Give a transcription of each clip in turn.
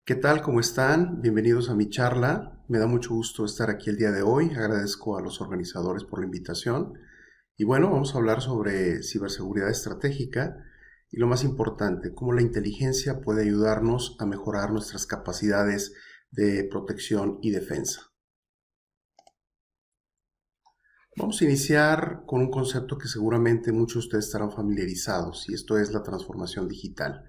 ¿Qué tal? ¿Cómo están? Bienvenidos a mi charla. Me da mucho gusto estar aquí el día de hoy. Agradezco a los organizadores por la invitación. Y bueno, vamos a hablar sobre ciberseguridad estratégica y lo más importante, cómo la inteligencia puede ayudarnos a mejorar nuestras capacidades de protección y defensa. Vamos a iniciar con un concepto que seguramente muchos de ustedes estarán familiarizados y esto es la transformación digital.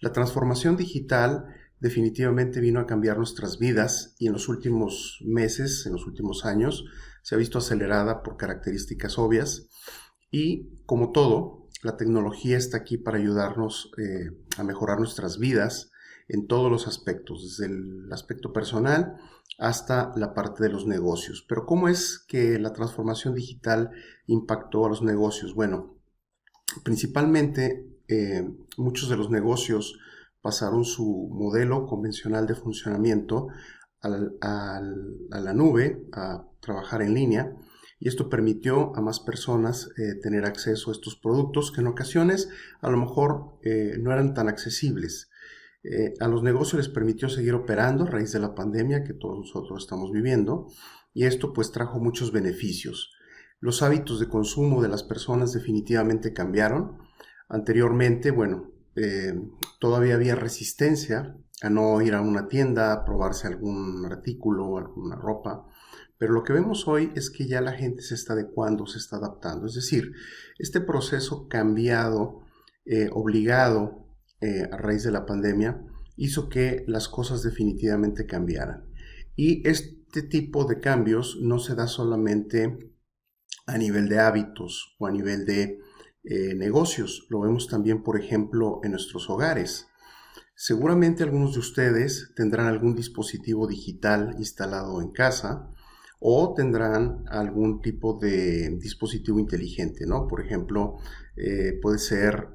La transformación digital definitivamente vino a cambiar nuestras vidas y en los últimos meses, en los últimos años, se ha visto acelerada por características obvias y como todo, la tecnología está aquí para ayudarnos a mejorar nuestras vidas en todos los aspectos, desde el aspecto personal hasta la parte de los negocios. Pero ¿cómo es que la transformación digital impactó a los negocios? Bueno, principalmente muchos de los negocios pasaron su modelo convencional de funcionamiento a la nube, a trabajar en línea, y esto permitió a más personas tener acceso a estos productos que en ocasiones a lo mejor no eran tan accesibles. A los negocios les permitió seguir operando a raíz de la pandemia que todos nosotros estamos viviendo, y esto pues trajo muchos beneficios. Los hábitos de consumo de las personas definitivamente cambiaron. Anteriormente, bueno, todavía había resistencia a no ir a una tienda, a probarse algún artículo, alguna ropa, pero lo que vemos hoy es que ya la gente se está adecuando, se está adaptando. Es decir, este proceso cambiado, obligado a raíz de la pandemia, hizo que las cosas definitivamente cambiaran. Y este tipo de cambios no se da solamente a nivel de hábitos o a nivel de negocios. Lo vemos también, por ejemplo, en nuestros hogares. Seguramente algunos de ustedes tendrán algún dispositivo digital instalado en casa o tendrán algún tipo de dispositivo inteligente, ¿no? Por ejemplo, puede ser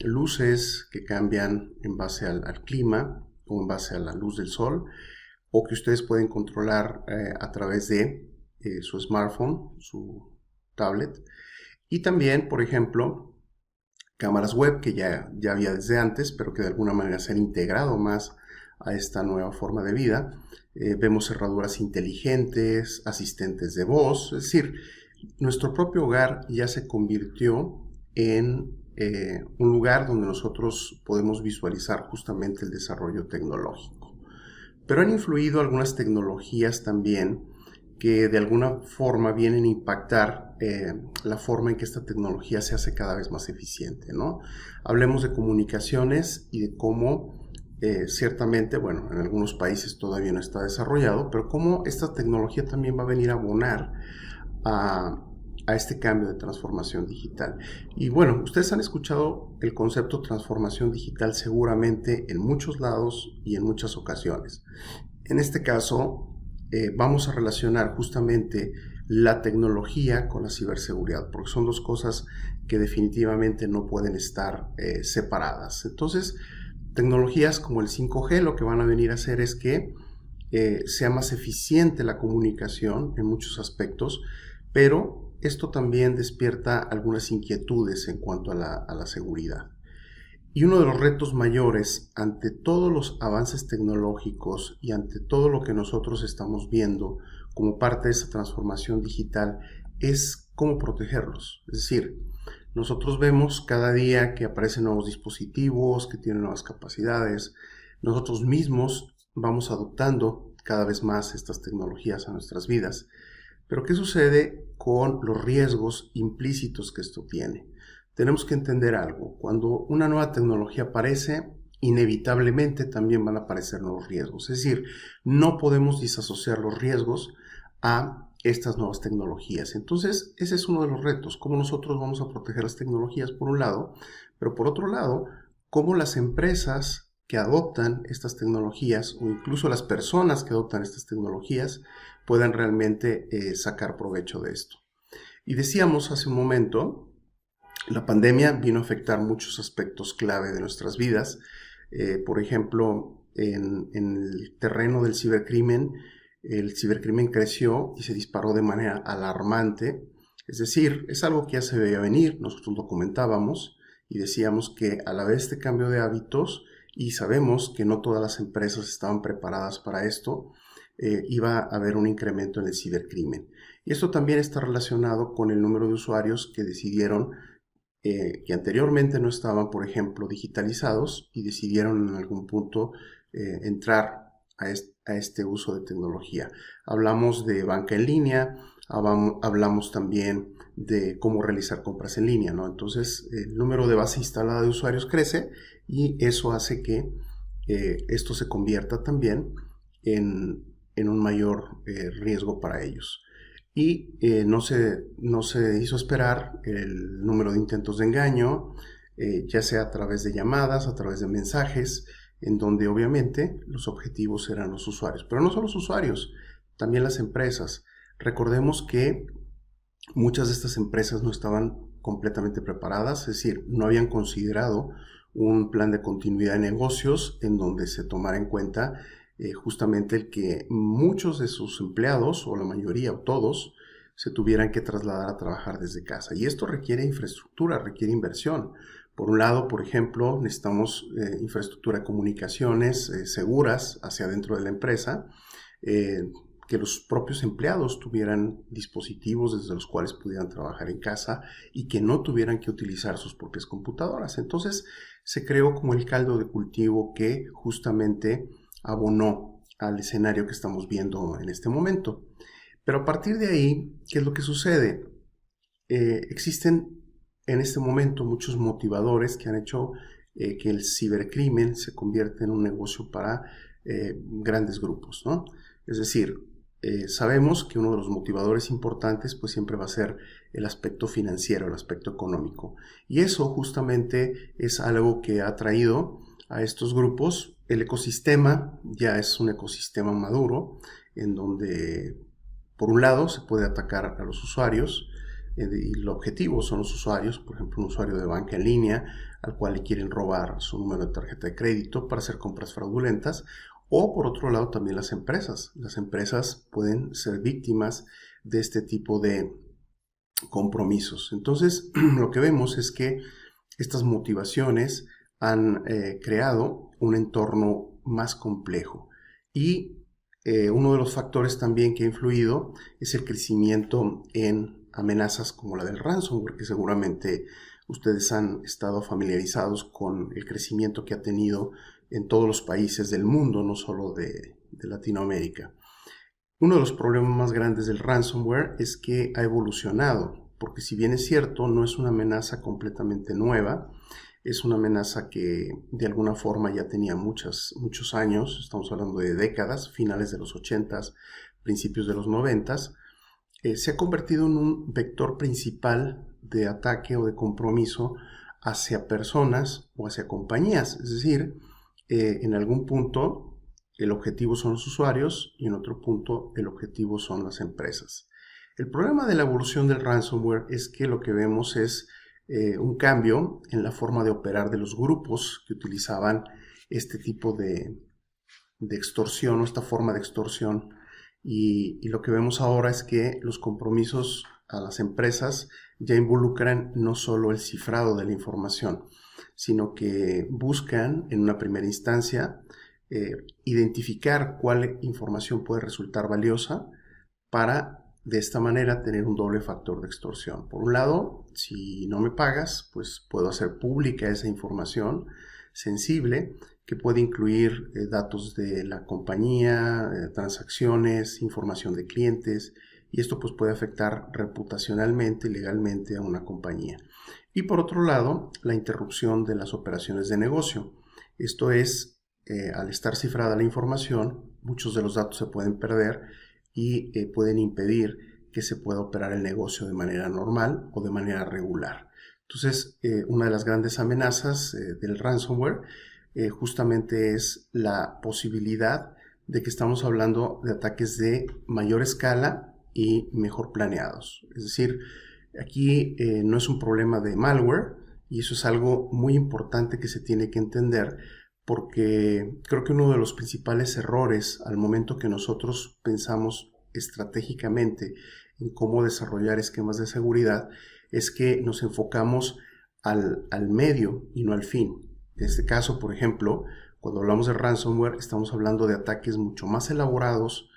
luces que cambian en base al clima o en base a la luz del sol o que ustedes pueden controlar a través de su smartphone, su tablet. Y también, por ejemplo, cámaras web que ya había desde antes, pero que de alguna manera se han integrado más a esta nueva forma de vida. Vemos cerraduras inteligentes, asistentes de voz, es decir, nuestro propio hogar ya se convirtió en un lugar donde nosotros podemos visualizar justamente el desarrollo tecnológico. Pero han influido algunas tecnologías también que de alguna forma vienen a impactar la forma en que esta tecnología se hace cada vez más eficiente, ¿no? Hablemos de comunicaciones y de cómo ciertamente, bueno, en algunos países todavía no está desarrollado, pero cómo esta tecnología también va a venir a abonar a, a este cambio de transformación digital. Y bueno, ustedes han escuchado el concepto transformación digital seguramente en muchos lados y en muchas ocasiones. En este caso, vamos a relacionar justamente la tecnología con la ciberseguridad, porque son dos cosas que definitivamente no pueden estar separadas. Entonces, tecnologías como el 5G lo que van a venir a hacer es que sea más eficiente la comunicación en muchos aspectos, pero esto también despierta algunas inquietudes en cuanto a la seguridad. Y uno de los retos mayores ante todos los avances tecnológicos y ante todo lo que nosotros estamos viendo como parte de esa transformación digital es cómo protegerlos. Es decir, nosotros vemos cada día que aparecen nuevos dispositivos, que tienen nuevas capacidades. Nosotros mismos vamos adoptando cada vez más estas tecnologías a nuestras vidas. Pero ¿qué sucede con los riesgos implícitos que esto tiene? Tenemos que entender algo. Cuando una nueva tecnología aparece, inevitablemente también van a aparecer nuevos riesgos. Es decir, no podemos disasociar los riesgos a estas nuevas tecnologías. Entonces, ese es uno de los retos, cómo nosotros vamos a proteger las tecnologías por un lado, pero por otro lado, cómo las empresas que adoptan estas tecnologías o incluso las personas que adoptan estas tecnologías puedan realmente sacar provecho de esto. Y decíamos hace un momento, la pandemia vino a afectar muchos aspectos clave de nuestras vidas. Por ejemplo, en el terreno del cibercrimen, el cibercrimen creció y se disparó de manera alarmante. Es decir, es algo que ya se veía venir, nosotros lo comentábamos y decíamos que a la vez este cambio de hábitos y sabemos que no todas las empresas estaban preparadas para esto, iba a haber un incremento en el cibercrimen. Y esto también está relacionado con el número de usuarios que decidieron que anteriormente no estaban, por ejemplo, digitalizados y decidieron en algún punto entrar a este uso de tecnología. Hablamos de banca en línea, hablamos también de cómo realizar compras en línea, ¿no? Entonces, el número de base instalada de usuarios crece y eso hace que esto se convierta también en un mayor riesgo para ellos. Y no se hizo esperar el número de intentos de engaño, ya sea a través de llamadas, a través de mensajes, en donde obviamente los objetivos eran los usuarios. Pero no solo los usuarios, también las empresas. Recordemos que muchas de estas empresas no estaban completamente preparadas, es decir, no habían considerado un plan de continuidad de negocios en donde se tomara en cuenta justamente el que muchos de sus empleados, o la mayoría o todos, se tuvieran que trasladar a trabajar desde casa. Y esto requiere infraestructura, requiere inversión. Por un lado, por ejemplo, necesitamos infraestructura de comunicaciones seguras hacia dentro de la empresa, que los propios empleados tuvieran dispositivos desde los cuales pudieran trabajar en casa y que no tuvieran que utilizar sus propias computadoras. Entonces se creó como el caldo de cultivo que justamente abonó al escenario que estamos viendo en este momento. Pero a partir de ahí, ¿qué es lo que sucede? Existen en este momento muchos motivadores que han hecho que el cibercrimen se convierta en un negocio para grandes grupos, ¿no? Es decir, sabemos que uno de los motivadores importantes pues siempre va a ser el aspecto financiero, el aspecto económico. Y eso justamente es algo que ha traído a estos grupos. El ecosistema ya es un ecosistema maduro en donde por un lado se puede atacar a los usuarios y el objetivo son los usuarios, por ejemplo un usuario de banca en línea al cual le quieren robar su número de tarjeta de crédito para hacer compras fraudulentas. O por otro lado también las empresas. Las empresas pueden ser víctimas de este tipo de compromisos. Entonces lo que vemos es que estas motivaciones han creado un entorno más complejo. Y uno de los factores también que ha influido es el crecimiento en amenazas como la del ransomware, que seguramente ustedes han estado familiarizados con el crecimiento que ha tenido en todos los países del mundo, no solo de Latinoamérica. Uno de los problemas más grandes del ransomware es que ha evolucionado, porque si bien es cierto, no es una amenaza completamente nueva, es una amenaza que de alguna forma ya tenía muchos años, estamos hablando de décadas, finales de los 80s, principios de los 90s, se ha convertido en un vector principal de ataque o de compromiso hacia personas o hacia compañías, es decir, en algún punto el objetivo son los usuarios y en otro punto el objetivo son las empresas. El problema de la evolución del ransomware es que lo que vemos es un cambio en la forma de operar de los grupos que utilizaban este tipo de extorsión o esta forma de extorsión. Y lo que vemos ahora es que los compromisos a las empresas ya involucran no solo el cifrado de la información, sino que buscan en una primera instancia identificar cuál información puede resultar valiosa para de esta manera tener un doble factor de extorsión. Por un lado, si no me pagas, pues puedo hacer pública esa información sensible que puede incluir datos de la compañía, transacciones, información de clientes, y esto pues puede afectar reputacionalmente y legalmente a una compañía. Y por otro lado, la interrupción de las operaciones de negocio. Esto es, al estar cifrada la información, muchos de los datos se pueden perder y pueden impedir que se pueda operar el negocio de manera normal o de manera regular. Entonces, una de las grandes amenazas del ransomware justamente es la posibilidad de que estamos hablando de ataques de mayor escala y mejor planeados. Es decir, aquí no es un problema de malware y eso es algo muy importante que se tiene que entender, porque creo que uno de los principales errores al momento que nosotros pensamos estratégicamente en cómo desarrollar esquemas de seguridad es que nos enfocamos al medio y no al fin. En este caso, por ejemplo, cuando hablamos de ransomware, estamos hablando de ataques mucho más elaborados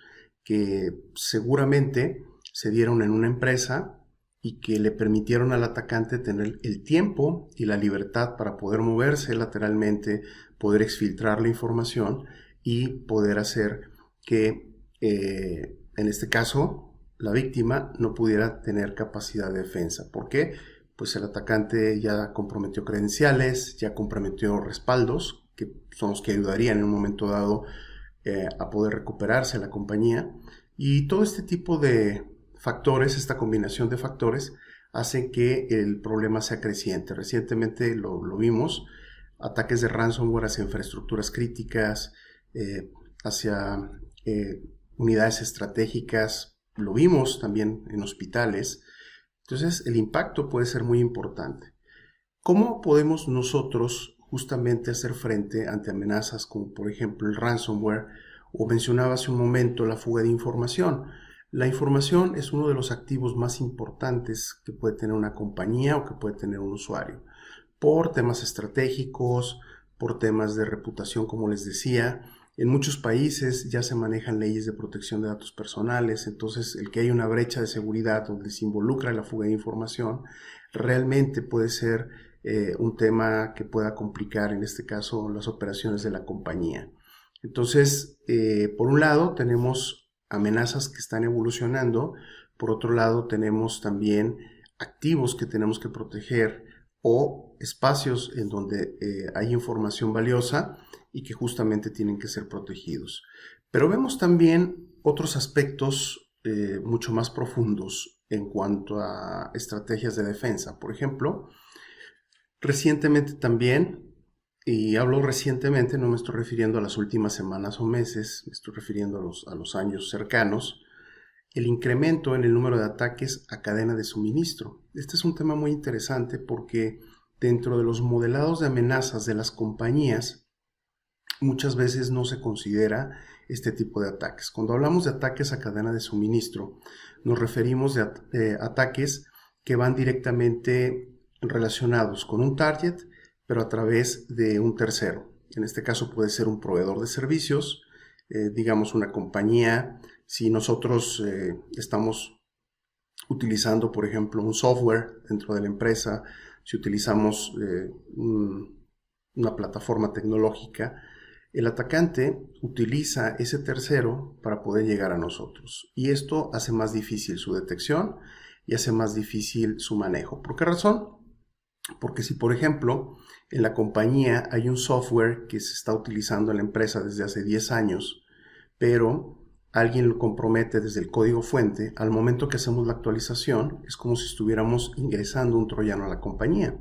que seguramente se dieron en una empresa y que le permitieron al atacante tener el tiempo y la libertad para poder moverse lateralmente, poder exfiltrar la información y poder hacer que, en este caso, la víctima no pudiera tener capacidad de defensa. ¿Por qué? Pues el atacante ya comprometió credenciales, ya comprometió respaldos, que son los que ayudarían en un momento dado a poder recuperarse la compañía. Y todo este tipo de factores, esta combinación de factores, hacen que el problema sea creciente. Recientemente lo vimos, ataques de ransomware hacia infraestructuras críticas, hacia unidades estratégicas, lo vimos también en hospitales. Entonces el impacto puede ser muy importante. ¿Cómo podemos nosotros justamente hacer frente ante amenazas como por ejemplo el ransomware o mencionaba hace un momento la fuga de información? La información es uno de los activos más importantes que puede tener una compañía o que puede tener un usuario, por temas estratégicos, por temas de reputación, como les decía. En muchos países ya se manejan leyes de protección de datos personales, entonces el que haya una brecha de seguridad donde se involucra la fuga de información realmente puede ser un tema que pueda complicar, en este caso, las operaciones de la compañía. Entonces, por un lado tenemos amenazas que están evolucionando, por otro lado tenemos también activos que tenemos que proteger o espacios en donde hay información valiosa y que justamente tienen que ser protegidos. Pero vemos también otros aspectos mucho más profundos en cuanto a estrategias de defensa. Por ejemplo, recientemente también, y hablo recientemente, no me estoy refiriendo a las últimas semanas o meses, me estoy refiriendo a los años cercanos, el incremento en el número de ataques a cadena de suministro. Este es un tema muy interesante porque dentro de los modelados de amenazas de las compañías, muchas veces no se considera este tipo de ataques. Cuando hablamos de ataques a cadena de suministro, nos referimos a ataques que van directamente relacionados con un target, pero a través de un tercero. En este caso puede ser un proveedor de servicios, digamos una compañía. Si nosotros estamos utilizando, por ejemplo, un software dentro de la empresa, si utilizamos una plataforma tecnológica, el atacante utiliza ese tercero para poder llegar a nosotros. Y esto hace más difícil su detección y hace más difícil su manejo. ¿Por qué razón? Porque si, por ejemplo, en la compañía hay un software que se está utilizando en la empresa desde hace 10 años, pero alguien lo compromete desde el código fuente, al momento que hacemos la actualización, es como si estuviéramos ingresando un troyano a la compañía.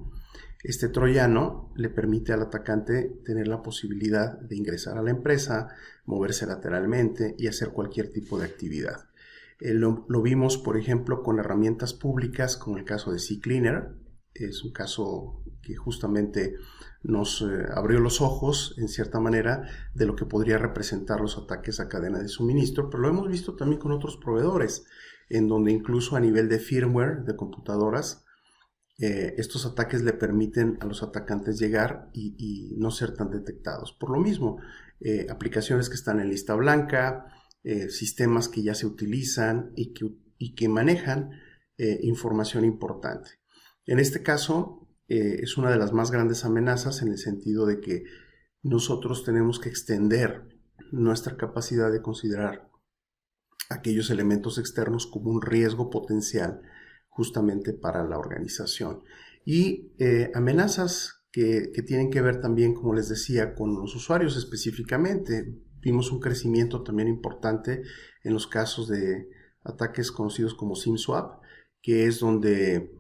Este troyano le permite al atacante tener la posibilidad de ingresar a la empresa, moverse lateralmente y hacer cualquier tipo de actividad. Lo vimos, por ejemplo, con herramientas públicas, como el caso de CCleaner. Es un caso que justamente nos abrió los ojos, en cierta manera, de lo que podría representar los ataques a cadena de suministro, pero lo hemos visto también con otros proveedores, en donde incluso a nivel de firmware de computadoras, estos ataques le permiten a los atacantes llegar y no ser tan detectados. Por lo mismo, aplicaciones que están en lista blanca, sistemas que ya se utilizan y que manejan información importante. En este caso, es una de las más grandes amenazas en el sentido de que nosotros tenemos que extender nuestra capacidad de considerar aquellos elementos externos como un riesgo potencial justamente para la organización. Y amenazas que tienen que ver también, como les decía, con los usuarios específicamente. Vimos un crecimiento también importante en los casos de ataques conocidos como SIM swap, que es donde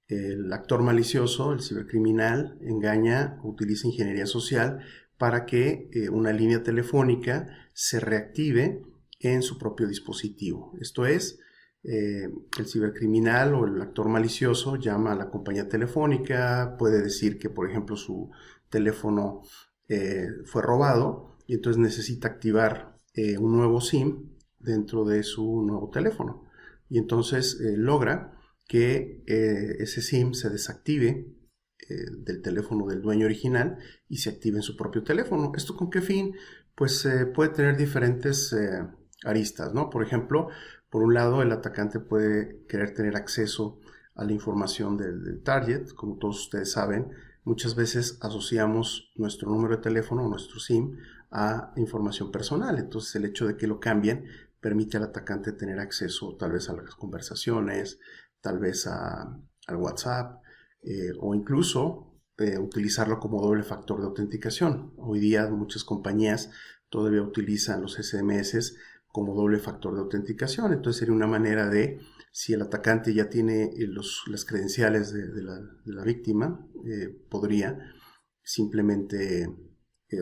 el actor malicioso, el cibercriminal, engaña o utiliza ingeniería social para que una línea telefónica se reactive en su propio dispositivo. Esto es, el cibercriminal o el actor malicioso llama a la compañía telefónica, puede decir que, por ejemplo, su teléfono fue robado y entonces necesita activar un nuevo SIM dentro de su nuevo teléfono. Y entonces logra que ese SIM se desactive del teléfono del dueño original y se active en su propio teléfono. ¿Esto con qué fin? Pues puede tener diferentes aristas, ¿no? Por ejemplo, por un lado, el atacante puede querer tener acceso a la información del target. Como todos ustedes saben, muchas veces asociamos nuestro número de teléfono o nuestro SIM a información personal. Entonces, el hecho de que lo cambien permite al atacante tener acceso tal vez a las conversaciones, tal vez al WhatsApp, o incluso utilizarlo como doble factor de autenticación. Hoy día muchas compañías todavía utilizan los SMS como doble factor de autenticación. Entonces sería una manera de, si el atacante ya tiene las credenciales de la víctima, podría simplemente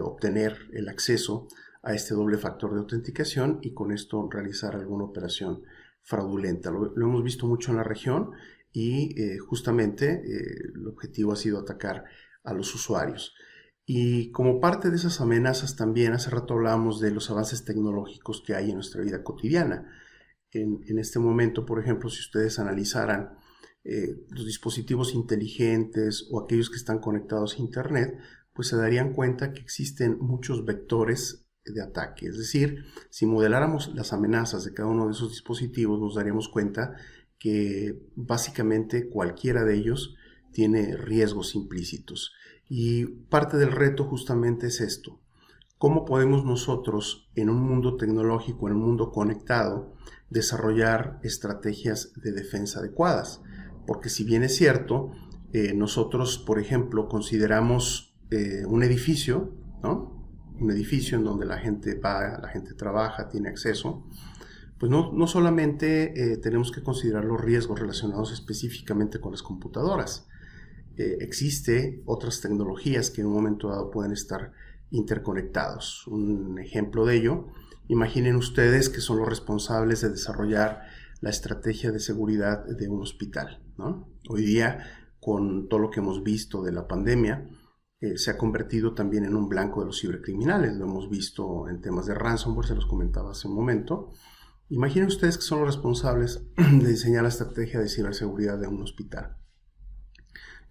obtener el acceso a este doble factor de autenticación y con esto realizar alguna operación fraudulenta. Lo hemos visto mucho en la región y justamente el objetivo ha sido atacar a los usuarios. Y como parte de esas amenazas también, hace rato hablábamos de los avances tecnológicos que hay en nuestra vida cotidiana. En este momento, por ejemplo, si ustedes analizaran los dispositivos inteligentes o aquellos que están conectados a Internet, pues se darían cuenta que existen muchos vectores de ataque. Es decir, si modeláramos las amenazas de cada uno de esos dispositivos, nos daríamos cuenta que básicamente cualquiera de ellos tiene riesgos implícitos. Y parte del reto justamente es esto. ¿Cómo podemos nosotros, en un mundo tecnológico, en un mundo conectado, desarrollar estrategias de defensa adecuadas? Porque si bien es cierto, nosotros, por ejemplo, consideramos un edificio, ¿no? Un edificio en donde la gente va, la gente trabaja, tiene acceso, pues no solamente tenemos que considerar los riesgos relacionados específicamente con las computadoras. Existe otras tecnologías que en un momento dado pueden estar interconectados. Un ejemplo de ello, imaginen ustedes que son los responsables de desarrollar la estrategia de seguridad de un hospital, ¿no? Hoy día, con todo lo que hemos visto de la pandemia, se ha convertido también en un blanco de los cibercriminales. Lo hemos visto en temas de ransomware, se los comentaba hace un momento. Imaginen ustedes que son los responsables de diseñar la estrategia de ciberseguridad de un hospital.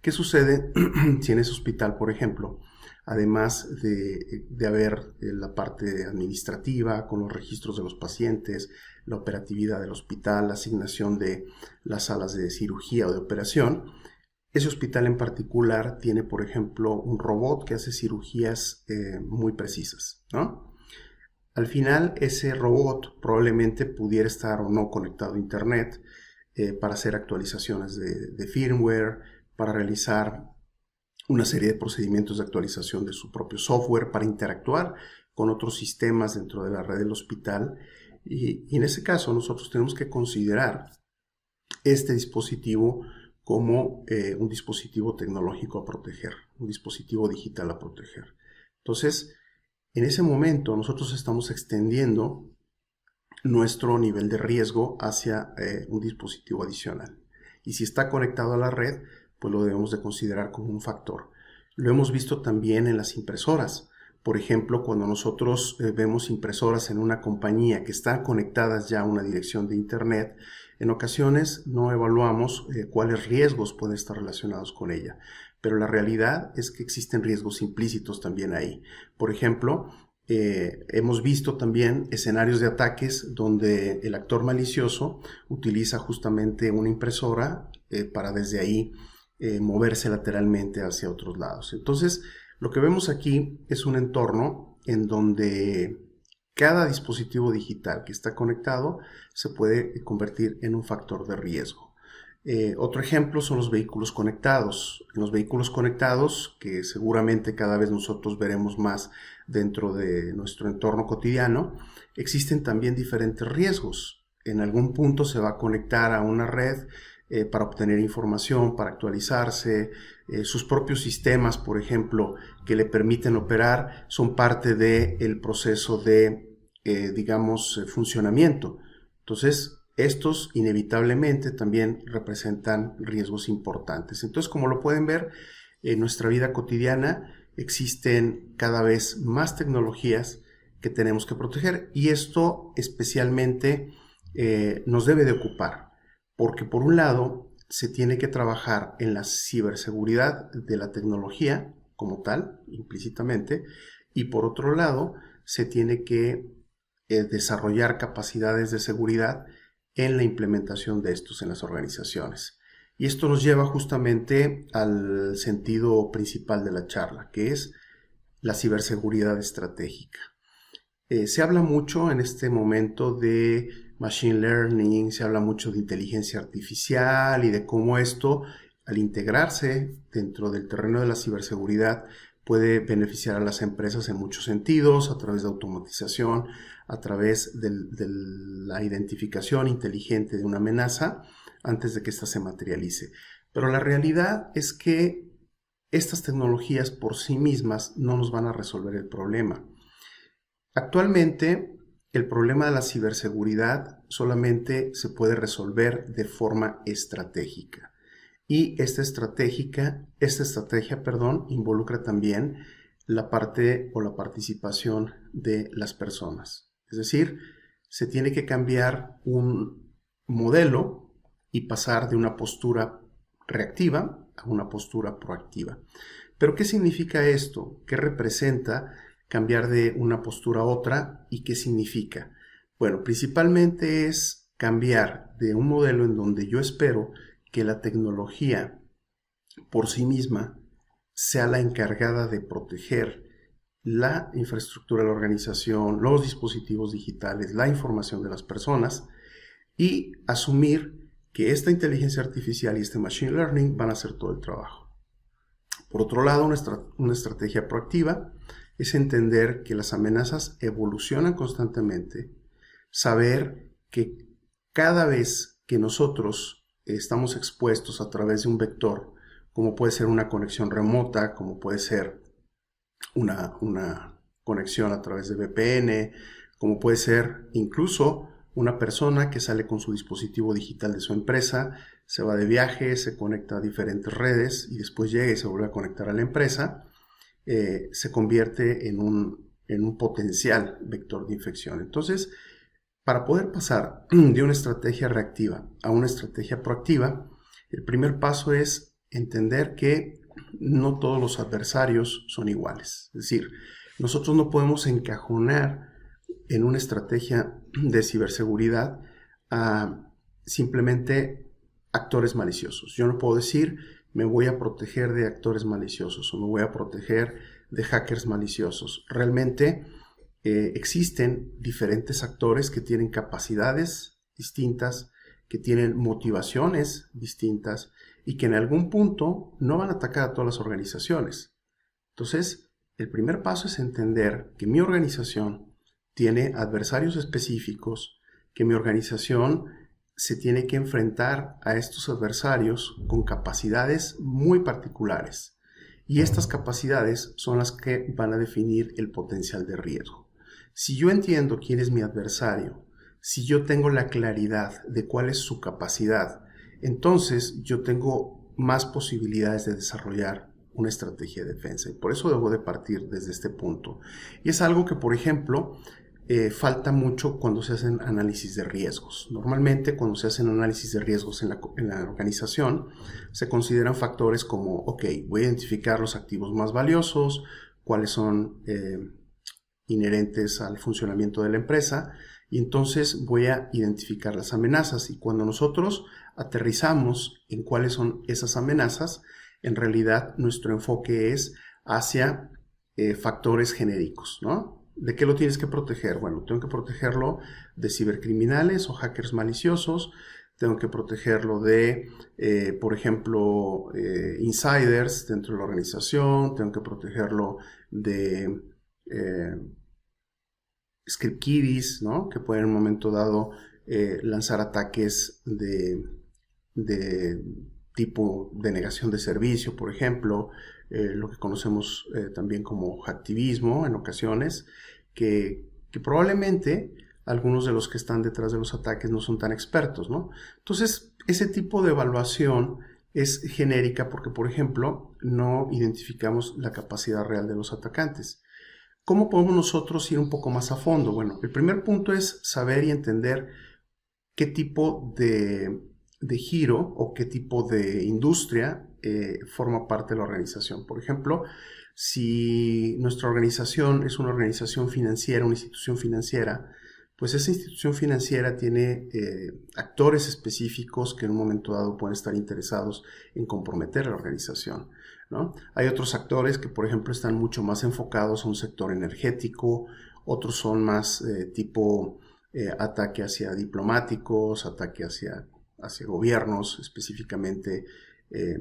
¿Qué sucede si en ese hospital, por ejemplo, además de haber la parte administrativa con los registros de los pacientes, la operatividad del hospital, la asignación de las salas de cirugía o de operación, ese hospital en particular tiene, por ejemplo, un robot que hace cirugías muy precisas, ¿no? Al final, ese robot probablemente pudiera estar o no conectado a Internet para hacer actualizaciones de firmware, para realizar una serie de procedimientos de actualización de su propio software, para interactuar con otros sistemas dentro de la red del hospital. Y en ese caso nosotros tenemos que considerar este dispositivo como un dispositivo tecnológico a proteger, un dispositivo digital a proteger. Entonces, en ese momento nosotros estamos extendiendo nuestro nivel de riesgo hacia un dispositivo adicional. Y si está conectado a la red, pues lo debemos de considerar como un factor. Lo hemos visto también en las impresoras. Por ejemplo, cuando nosotros vemos impresoras en una compañía que están conectadas ya a una dirección de Internet, en ocasiones no evaluamos cuáles riesgos pueden estar relacionados con ella. Pero la realidad es que existen riesgos implícitos también ahí. Por ejemplo, hemos visto también escenarios de ataques donde el actor malicioso utiliza justamente una impresora para desde ahí moverse lateralmente hacia otros lados. Entonces, lo que vemos aquí es un entorno en donde cada dispositivo digital que está conectado se puede convertir en un factor de riesgo. Otro ejemplo son los vehículos conectados. En los vehículos conectados, que seguramente cada vez nosotros veremos más dentro de nuestro entorno cotidiano, existen también diferentes riesgos. En algún punto se va a conectar a una red para obtener información, para actualizarse. Sus propios sistemas, por ejemplo, que le permiten operar, son parte del proceso de, funcionamiento. Entonces, estos inevitablemente también representan riesgos importantes. Entonces, como lo pueden ver, en nuestra vida cotidiana existen cada vez más tecnologías que tenemos que proteger y esto especialmente nos debe de ocupar, porque por un lado, se tiene que trabajar en la ciberseguridad de la tecnología como tal, implícitamente, y por otro lado, se tiene que desarrollar capacidades de seguridad en la implementación de estos en las organizaciones. Y esto nos lleva justamente al sentido principal de la charla, que es la ciberseguridad estratégica. Se habla mucho en este momento de machine learning, se habla mucho de inteligencia artificial y de cómo esto, al integrarse dentro del terreno de la ciberseguridad, puede beneficiar a las empresas en muchos sentidos, a través de automatización, a través de la identificación inteligente de una amenaza antes de que ésta se materialice. Pero la realidad es que estas tecnologías por sí mismas no nos van a resolver el problema. Actualmente, el problema de la ciberseguridad solamente se puede resolver de forma estratégica. Y esta estrategia, involucra también la parte o la participación de las personas. Es decir, se tiene que cambiar un modelo y pasar de una postura reactiva a una postura proactiva. ¿Pero qué significa esto? ¿Qué representa cambiar de una postura a otra y qué significa? Bueno, principalmente es cambiar de un modelo en donde yo espero que la tecnología por sí misma sea la encargada de proteger la infraestructura de la organización, los dispositivos digitales, la información de las personas, y asumir que esta inteligencia artificial y este machine learning van a hacer todo el trabajo. Por otro lado, una estrategia proactiva es entender que las amenazas evolucionan constantemente, saber que cada vez que nosotros estamos expuestos a través de un vector, como puede ser una conexión remota, como puede ser una conexión a través de VPN, como puede ser incluso una persona que sale con su dispositivo digital de su empresa, se va de viaje, se conecta a diferentes redes y después llega y se vuelve a conectar a la empresa, se convierte en un potencial vector de infección. Entonces, para poder pasar de una estrategia reactiva a una estrategia proactiva, el primer paso es entender que no todos los adversarios son iguales. Es decir, nosotros no podemos encajonar en una estrategia de ciberseguridad a simplemente actores maliciosos. Yo no puedo decir me voy a proteger de actores maliciosos o me voy a proteger de hackers maliciosos. Realmente existen diferentes actores que tienen capacidades distintas, que tienen motivaciones distintas y que en algún punto no van a atacar a todas las organizaciones. Entonces, el primer paso es entender que mi organización tiene adversarios específicos, que mi organización se tiene que enfrentar a estos adversarios con capacidades muy particulares. Y estas capacidades son las que van a definir el potencial de riesgo. Si yo entiendo quién es mi adversario, si yo tengo la claridad de cuál es su capacidad, entonces yo tengo más posibilidades de desarrollar una estrategia de defensa. Y por eso debo de partir desde este punto. Y es algo que, por ejemplo, falta mucho cuando se hacen análisis de riesgos. Normalmente cuando se hacen análisis de riesgos en la organización, se consideran factores como, ok, voy a identificar los activos más valiosos, cuáles son inherentes al funcionamiento de la empresa, y entonces voy a identificar las amenazas. Y cuando nosotros aterrizamos en cuáles son esas amenazas, en realidad nuestro enfoque es hacia factores genéricos, ¿no? ¿De qué lo tienes que proteger? Bueno, tengo que protegerlo de cibercriminales o hackers maliciosos, tengo que protegerlo de, por ejemplo, insiders dentro de la organización, tengo que protegerlo de script kiddies, ¿no? Que pueden en un momento dado lanzar ataques de tipo de negación de servicio, por ejemplo, lo que conocemos también como hacktivismo en ocasiones, que probablemente algunos de los que están detrás de los ataques no son tan expertos, ¿no? Entonces, ese tipo de evaluación es genérica porque, por ejemplo, no identificamos la capacidad real de los atacantes. ¿Cómo podemos nosotros ir un poco más a fondo? Bueno, el primer punto es saber y entender qué tipo de de giro o qué tipo de industria forma parte de la organización. Por ejemplo, si nuestra organización es una organización financiera, una institución financiera, pues esa institución financiera tiene actores específicos que en un momento dado pueden estar interesados en comprometer a la organización, ¿no? Hay otros actores que, por ejemplo, están mucho más enfocados a un sector energético, otros son más tipo ataque hacia diplomáticos, ataque hacia gobiernos, específicamente eh,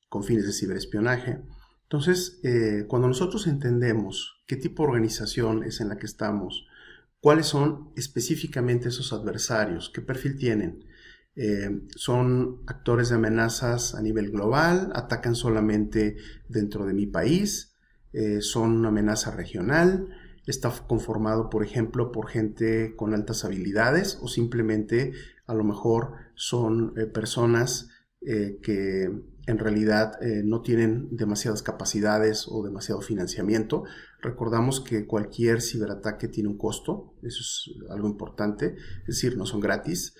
con fines de ciberespionaje. Entonces, cuando nosotros entendemos qué tipo de organización es en la que estamos, cuáles son específicamente esos adversarios, qué perfil tienen, son actores de amenazas a nivel global, atacan solamente dentro de mi país, son una amenaza regional, está conformado, por ejemplo, por gente con altas habilidades o simplemente a lo mejor son personas que en realidad no tienen demasiadas capacidades o demasiado financiamiento. Recordamos que cualquier ciberataque tiene un costo, eso es algo importante, es decir, no son gratis.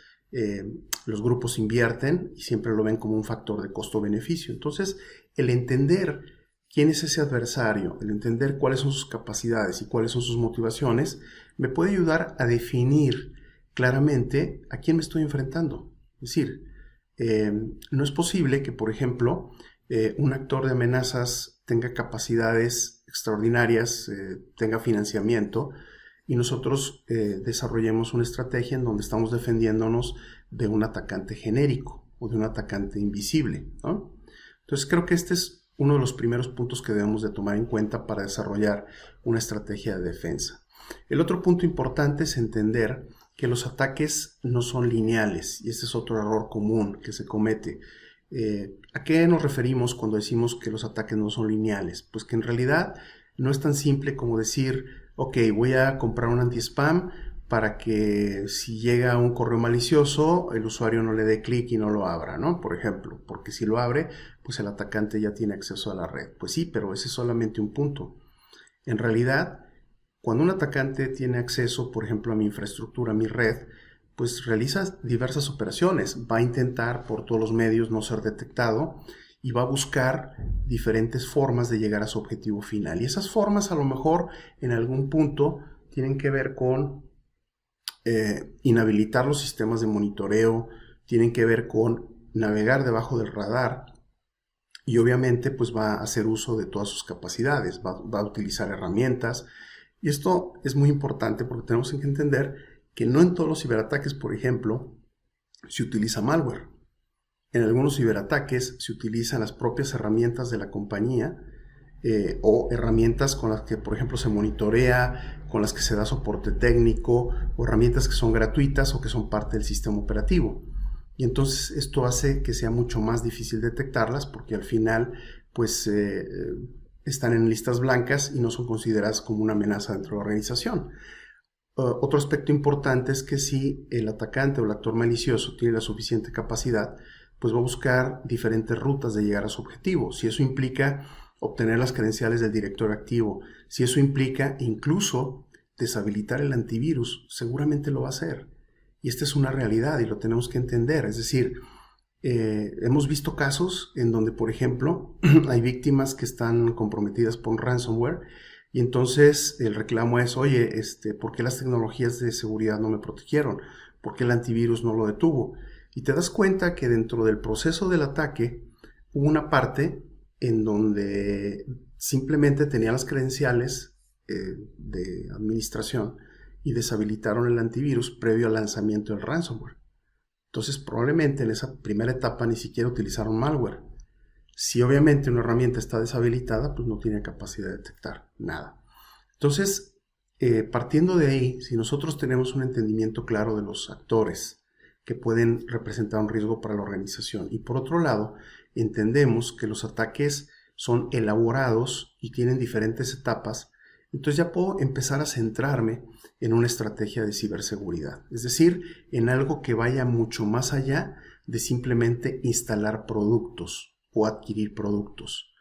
Los grupos invierten y siempre lo ven como un factor de costo-beneficio. Entonces, el entender quién es ese adversario, el entender cuáles son sus capacidades y cuáles son sus motivaciones, me puede ayudar a definir claramente a quién me estoy enfrentando. Es decir, no es posible que, por ejemplo, un actor de amenazas tenga capacidades extraordinarias, tenga financiamiento, y nosotros desarrollemos una estrategia en donde estamos defendiéndonos de un atacante genérico o de un atacante invisible, ¿no? Entonces creo que este es uno de los primeros puntos que debemos de tomar en cuenta para desarrollar una estrategia de defensa. El otro punto importante es entender que los ataques no son lineales, y este es otro error común que se comete. ¿A qué nos referimos cuando decimos que los ataques no son lineales? Pues que en realidad no es tan simple como decir, ok, voy a comprar un anti-spam para que si llega un correo malicioso, el usuario no le dé clic y no lo abra, ¿no? Por ejemplo, porque si lo abre, pues el atacante ya tiene acceso a la red. Pues sí, pero ese es solamente un punto. En realidad, cuando un atacante tiene acceso, por ejemplo, a mi infraestructura, a mi red, pues realiza diversas operaciones. Va a intentar por todos los medios no ser detectado y va a buscar diferentes formas de llegar a su objetivo final. Y esas formas a lo mejor en algún punto tienen que ver con inhabilitar los sistemas de monitoreo, tienen que ver con navegar debajo del radar y obviamente pues va a hacer uso de todas sus capacidades, va a utilizar herramientas. Y esto es muy importante porque tenemos que entender que no en todos los ciberataques, por ejemplo, se utiliza malware. En algunos ciberataques se utilizan las propias herramientas de la compañía o herramientas con las que, por ejemplo, se monitorea, con las que se da soporte técnico, o herramientas que son gratuitas o que son parte del sistema operativo. Y entonces esto hace que sea mucho más difícil detectarlas porque al final pues están en listas blancas y no son consideradas como una amenaza dentro de la organización. Otro aspecto importante es que si el atacante o el actor malicioso tiene la suficiente capacidad, pues va a buscar diferentes rutas de llegar a su objetivo. Si eso implica obtener las credenciales del directorio activo, si eso implica incluso deshabilitar el antivirus, seguramente lo va a hacer. Y esta es una realidad y lo tenemos que entender. Es decir, hemos visto casos en donde, por ejemplo, hay víctimas que están comprometidas por un ransomware y entonces el reclamo es, oye, ¿por qué las tecnologías de seguridad no me protegieron? ¿Por qué el antivirus no lo detuvo? Y te das cuenta que dentro del proceso del ataque hubo una parte en donde simplemente tenía las credenciales de administración y deshabilitaron el antivirus previo al lanzamiento del ransomware. Entonces probablemente en esa primera etapa ni siquiera utilizaron malware. Si obviamente una herramienta está deshabilitada, pues no tiene capacidad de detectar nada. Entonces, partiendo de ahí, si nosotros tenemos un entendimiento claro de los actores que pueden representar un riesgo para la organización y por otro lado, entendemos que los ataques son elaborados y tienen diferentes etapas, entonces ya puedo empezar a centrarme en una estrategia de ciberseguridad, es decir, en algo que vaya mucho más allá de simplemente instalar productos o adquirir productos.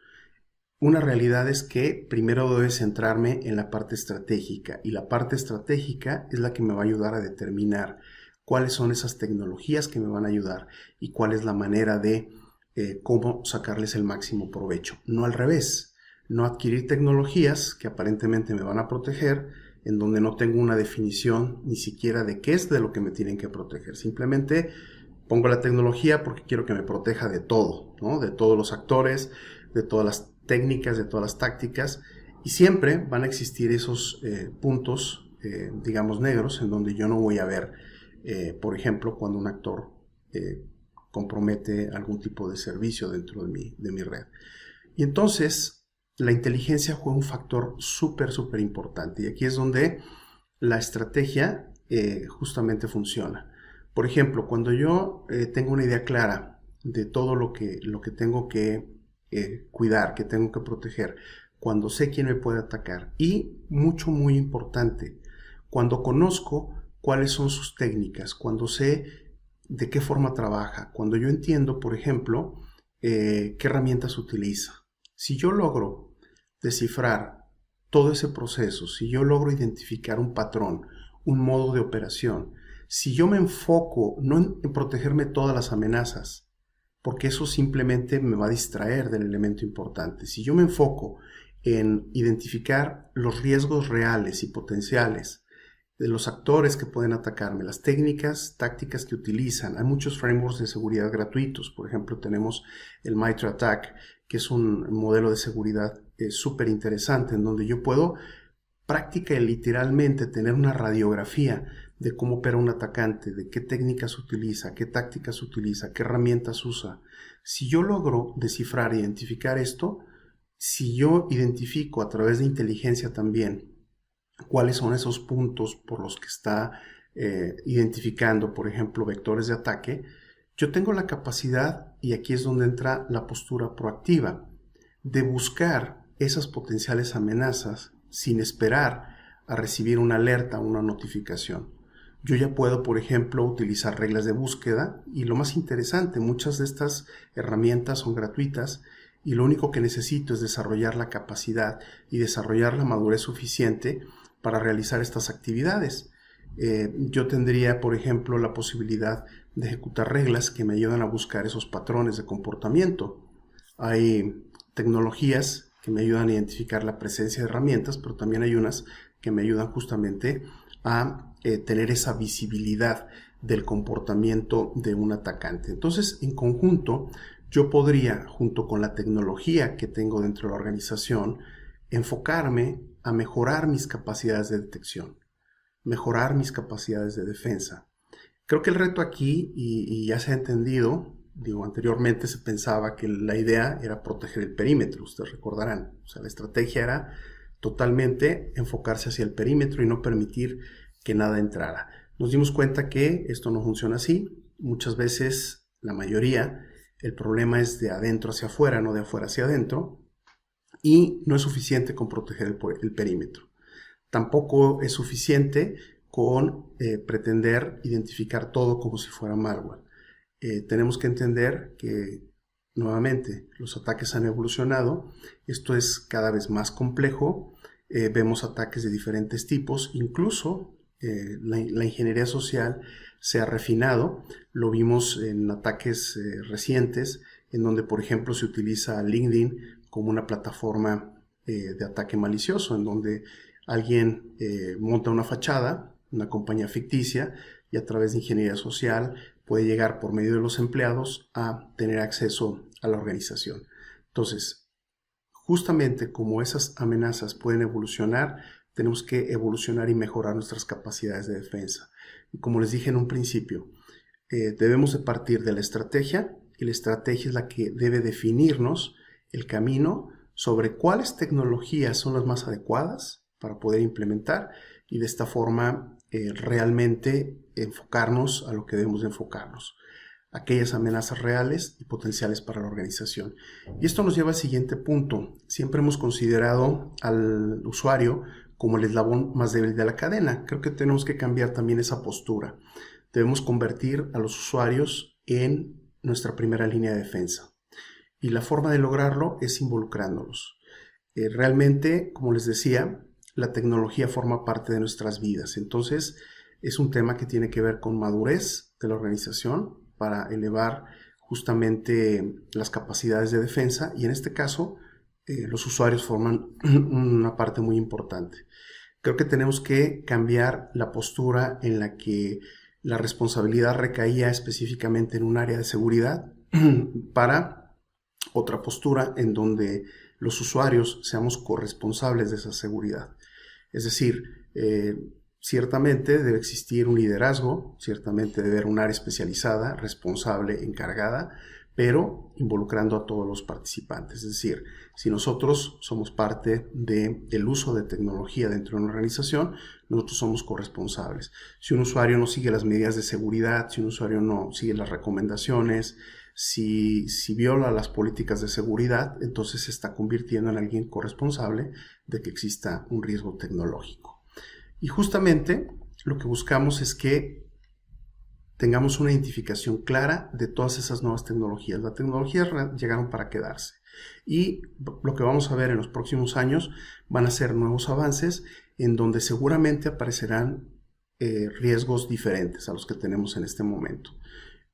Una realidad es que primero debo centrarme en la parte estratégica y la parte estratégica es la que me va a ayudar a determinar cuáles son esas tecnologías que me van a ayudar y cuál es la manera de cómo sacarles el máximo provecho. No al revés, no adquirir tecnologías que aparentemente me van a proteger, en donde no tengo una definición ni siquiera de qué es de lo que me tienen que proteger. Simplemente pongo la tecnología porque quiero que me proteja de todo, ¿no? De todos los actores, de todas las técnicas, de todas las tácticas, y siempre van a existir esos puntos, digamos, negros, en donde yo no voy a ver, por ejemplo, cuando un actor compromete algún tipo de servicio dentro de mi red. Y entonces, la inteligencia juega un factor súper, súper importante, y aquí es donde la estrategia justamente funciona. Por ejemplo, cuando yo tengo una idea clara de todo lo que tengo que cuidar, que tengo que proteger, cuando sé quién me puede atacar y, muy importante, cuando conozco cuáles son sus técnicas, cuando sé de qué forma trabaja, cuando yo entiendo, por ejemplo, qué herramientas utiliza. Si yo logro descifrar todo ese proceso, si yo logro identificar un patrón, un modo de operación, si yo me enfoco no en protegerme todas las amenazas, porque eso simplemente me va a distraer del elemento importante. Si yo me enfoco en identificar los riesgos reales y potenciales de los actores que pueden atacarme, las técnicas, tácticas que utilizan. Hay muchos frameworks de seguridad gratuitos. Por ejemplo, tenemos el MITRE ATT&CK, que es un modelo de seguridad súper interesante, en donde yo puedo práctica y literalmente tener una radiografía de cómo opera un atacante, de qué técnicas utiliza, qué tácticas utiliza, qué herramientas usa. Si yo logro descifrar e identificar esto, si yo identifico a través de inteligencia también cuáles son esos puntos por los que está identificando, por ejemplo, vectores de ataque, yo tengo la capacidad, y aquí es donde entra la postura proactiva, de buscar esas potenciales amenazas sin esperar a recibir una alerta o una notificación. Yo ya puedo, por ejemplo, utilizar reglas de búsqueda, y lo más interesante, muchas de estas herramientas son gratuitas y lo único que necesito es desarrollar la capacidad y desarrollar la madurez suficiente para realizar estas actividades. Yo tendría, por ejemplo, la posibilidad de ejecutar reglas que me ayudan a buscar esos patrones de comportamiento. Hay tecnologías que me ayudan a identificar la presencia de herramientas, pero también hay unas que me ayudan justamente a tener esa visibilidad del comportamiento de un atacante. Entonces, en conjunto, yo podría, junto con la tecnología que tengo dentro de la organización, enfocarme a mejorar mis capacidades de detección, mejorar mis capacidades de defensa. Creo que el reto aquí, y ya se ha entendido, digo, anteriormente se pensaba que la idea era proteger el perímetro, ustedes recordarán. O sea, la estrategia era totalmente enfocarse hacia el perímetro y no permitir que nada entrara. Nos dimos cuenta que esto no funciona así. Muchas veces, la mayoría, el problema es de adentro hacia afuera, no de afuera hacia adentro, y no es suficiente con proteger el perímetro. Tampoco es suficiente con pretender identificar todo como si fuera malware. Tenemos que entender que, nuevamente, los ataques han evolucionado. Esto es cada vez más complejo. Vemos ataques de diferentes tipos. Incluso la ingeniería social se ha refinado. Lo vimos en ataques recientes, en donde, por ejemplo, se utiliza LinkedIn como una plataforma de ataque malicioso, en donde alguien monta una fachada, una compañía ficticia, y a través de ingeniería social puede llegar por medio de los empleados a tener acceso a la organización. Entonces, justamente como esas amenazas pueden evolucionar, tenemos que evolucionar y mejorar nuestras capacidades de defensa. Y como les dije en un principio, debemos de partir de la estrategia, y la estrategia es la que debe definirnos el camino sobre cuáles tecnologías son las más adecuadas para poder implementar, y de esta forma realmente enfocarnos a lo que debemos de enfocarnos, aquellas amenazas reales y potenciales para la organización. Y esto nos lleva al siguiente punto. Siempre hemos considerado al usuario como el eslabón más débil de la cadena. Creo que tenemos que cambiar también esa postura. Debemos convertir a los usuarios en nuestra primera línea de defensa. Y la forma de lograrlo es involucrándolos. Realmente, como les decía, la tecnología forma parte de nuestras vidas. Entonces, es un tema que tiene que ver con madurez de la organización para elevar justamente las capacidades de defensa, y en este caso los usuarios forman una parte muy importante. Creo que tenemos que cambiar la postura en la que la responsabilidad recaía específicamente en un área de seguridad para otra postura en donde los usuarios seamos corresponsables de esa seguridad. Es decir, ciertamente debe existir un liderazgo, ciertamente debe haber un área especializada, responsable, encargada, pero involucrando a todos los participantes. Es decir, si nosotros somos parte del uso de tecnología dentro de una organización, nosotros somos corresponsables. Si un usuario no sigue las medidas de seguridad, si un usuario no sigue las recomendaciones, si viola las políticas de seguridad, entonces se está convirtiendo en alguien corresponsable de que exista un riesgo tecnológico. Y justamente lo que buscamos es que tengamos una identificación clara de todas esas nuevas tecnologías. Las tecnologías llegaron para quedarse y lo que vamos a ver en los próximos años van a ser nuevos avances en donde seguramente aparecerán riesgos diferentes a los que tenemos en este momento.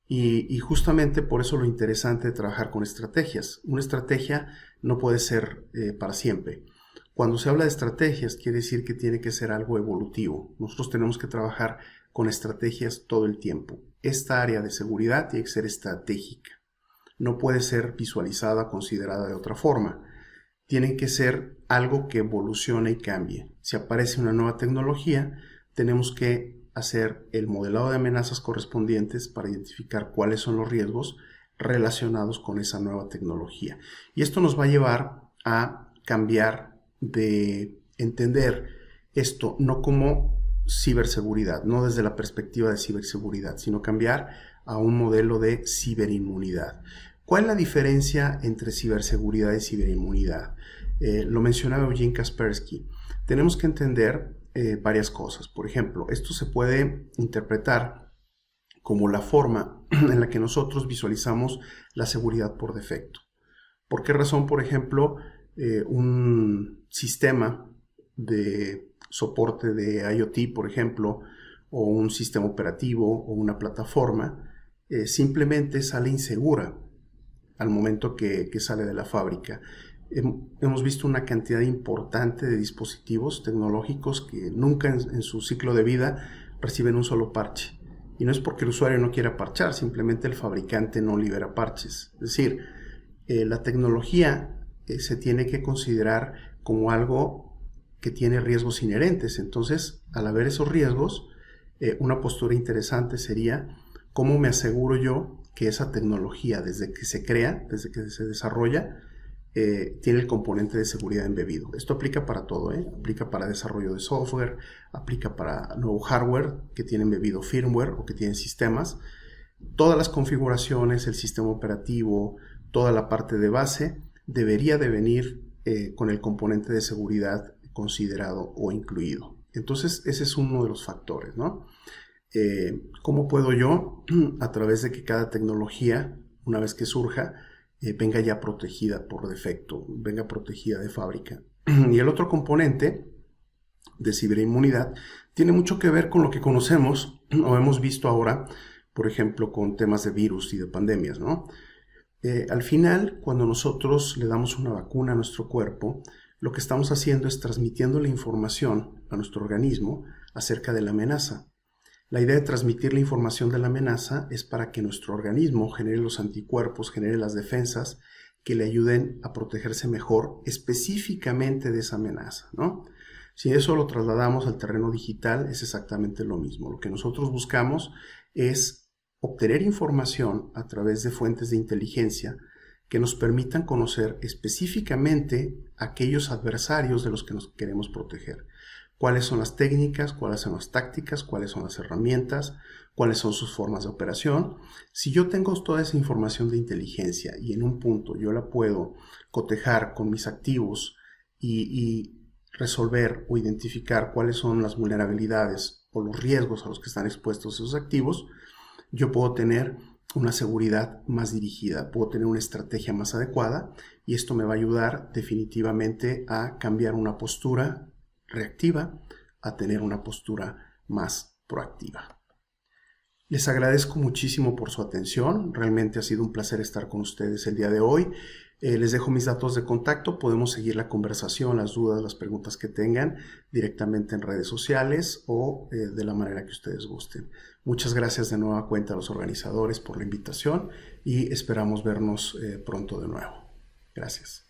Y justamente por eso lo interesante de trabajar con estrategias. Una estrategia no puede ser para siempre. Cuando se habla de estrategias, quiere decir que tiene que ser algo evolutivo. Nosotros tenemos que trabajar con estrategias todo el tiempo. Esta área de seguridad tiene que ser estratégica. No puede ser visualizada, considerada de otra forma. Tiene que ser algo que evolucione y cambie. Si aparece una nueva tecnología, tenemos que hacer el modelado de amenazas correspondientes para identificar cuáles son los riesgos relacionados con esa nueva tecnología. Y esto nos va a llevar a cambiar de entender esto no como ciberseguridad, no desde la perspectiva de ciberseguridad, sino cambiar a un modelo de ciberinmunidad. ¿Cuál es la diferencia entre ciberseguridad y ciberinmunidad? Lo mencionaba Eugene Kaspersky. Tenemos que entender varias cosas. Por ejemplo, esto se puede interpretar como la forma en la que nosotros visualizamos la seguridad por defecto. ¿Por qué razón, por ejemplo, un sistema de soporte de IoT, por ejemplo, o un sistema operativo o una plataforma, simplemente sale insegura al momento que sale de la fábrica? Hemos visto una cantidad importante de dispositivos tecnológicos que nunca en su ciclo de vida reciben un solo parche. Y no es porque el usuario no quiera parchar, simplemente el fabricante no libera parches. Es decir, la tecnología se tiene que considerar como algo que tiene riesgos inherentes. Entonces, al haber esos riesgos, una postura interesante sería cómo me aseguro yo que esa tecnología, desde que se crea, desde que se desarrolla, tiene el componente de seguridad embebido. Esto aplica para todo, aplica para desarrollo de software, aplica para nuevo hardware que tiene embebido firmware o que tiene sistemas. Todas las configuraciones, el sistema operativo, toda la parte de base debería de venir con el componente de seguridad considerado o incluido. Entonces, ese es uno de los factores, ¿no? ¿Cómo puedo yo, a través de que cada tecnología, una vez que surja, venga ya protegida por defecto, venga protegida de fábrica? Y el otro componente de ciberinmunidad tiene mucho que ver con lo que conocemos o hemos visto ahora, por ejemplo, con temas de virus y de pandemias, ¿no? Al final, cuando nosotros le damos una vacuna a nuestro cuerpo, lo que estamos haciendo es transmitiendo la información a nuestro organismo acerca de la amenaza. La idea de transmitir la información de la amenaza es para que nuestro organismo genere los anticuerpos, genere las defensas que le ayuden a protegerse mejor específicamente de esa amenaza, ¿no? Si eso lo trasladamos al terreno digital, es exactamente lo mismo. Lo que nosotros buscamos es obtener información a través de fuentes de inteligencia que nos permitan conocer específicamente aquellos adversarios de los que nos queremos proteger. Cuáles son las técnicas, cuáles son las tácticas, cuáles son las herramientas, cuáles son sus formas de operación. Si yo tengo toda esa información de inteligencia y en un punto yo la puedo cotejar con mis activos y resolver o identificar cuáles son las vulnerabilidades o los riesgos a los que están expuestos esos activos, yo puedo tener una seguridad más dirigida, puedo tener una estrategia más adecuada, y esto me va a ayudar definitivamente a cambiar una postura reactiva a tener una postura más proactiva. Les agradezco muchísimo por su atención. Realmente ha sido un placer estar con ustedes el día de hoy. Les dejo mis datos de contacto. Podemos seguir la conversación, las dudas, las preguntas que tengan directamente en redes sociales o de la manera que ustedes gusten. Muchas gracias de nueva cuenta a los organizadores por la invitación y esperamos vernos pronto de nuevo. Gracias.